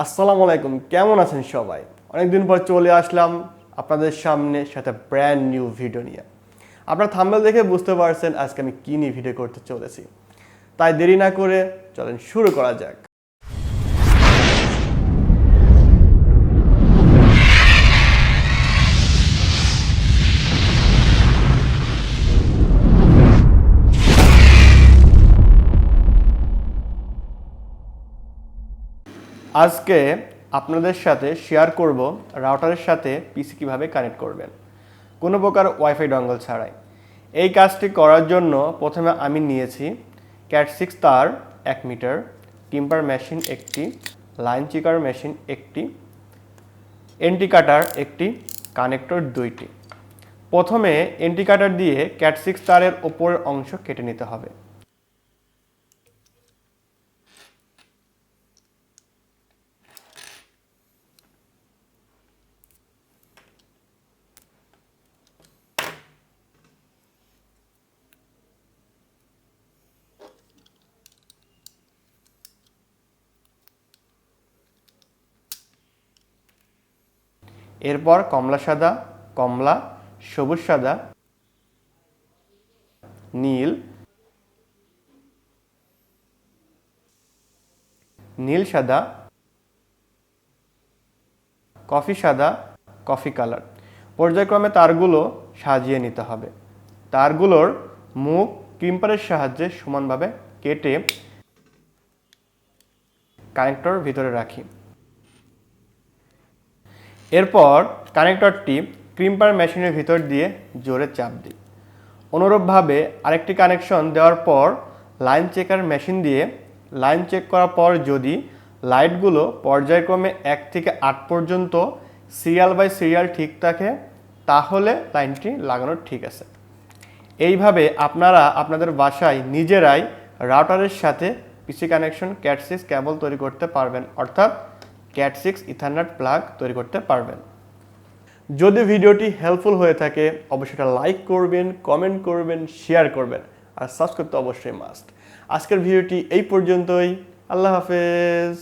আসসালামুআলাইকুম, কেমন আছেন সবাই? অনেকদিন পর চলে আসলাম আপনাদের সামনে সাথে ব্র্যান্ড নিউ ভিডিও নিয়ে। আপনারা থাম্বনেল দেখে বুঝতে পারছেন আজকে আমি কী নিয়ে ভিডিও করতে চলেছি। তাই দেরি না করে চলেন শুরু করা যাক। আজকে আপনাদের সাথে শেয়ার করব রাউটারের সাথে পিসি কিভাবে কানেক্ট করবেন কোনো প্রকার ওয়াইফাই ডঙ্গল ছাড়াই। এই কাজটি করার জন্য প্রথমে আমি নিয়েছি ক্যাট 6 তার 1 মিটার, ক্রিম্পার মেশিন একটি, লাইন চেকার মেশিন একটি, এন্টি কাটার একটি, কানেক্টর 2টি। প্রথমে এন্টি কাটার দিয়ে ক্যাট 6 তারের ওপরের অংশ কেটে নিতে হবে। এরপর কমলা সাদা, কমলা, সবুজ সাদা, নীল, নীল সাদা, কফি সাদা, কফি কালার পর্যায়ক্রমে তারগুলো সাজিয়ে নিতে হবে। তারগুলোর মুখ ক্রিম্পারের সাহায্যে সমানভাবে কেটে কানেক্টর ভিতরে রাখি। এরপর কানেক্টরটি ক্রিম্পার মেশিনের ভিতর দিয়ে জোরে চাপ দিই। অনুরূপভাবে আরেকটি কানেকশন দেওয়ার পর লাইন চেকার মেশিন দিয়ে লাইন চেক করার পর যদি লাইটগুলো পর্যায়ক্রমে 1 থেকে 8 পর্যন্ত সিরিয়াল বাই সিরিয়াল ঠিক থাকে তাহলে লাইনটি লাগানো ঠিক আছে। এইভাবে আপনারা আপনাদের বাসায় নিজেরাই রাউটারের সাথে পিসি কানেকশন ক্যাট 6 কেবল তৈরি করতে পারবেন, অর্থাৎ ক্যাট 6 ইথারনেট প্লাগ তৈরি করতে পারবেন। যদি ভিডিওটি হেল্পফুল হয়ে থাকে অবশ্যই এটা লাইক করবেন, কমেন্ট করবেন, শেয়ার করবেন আর সাবস্ক্রাইব তো অবশ্যই মাস্ট। আজকের ভিডিওটি এই পর্যন্তই। আল্লাহ হাফেজ।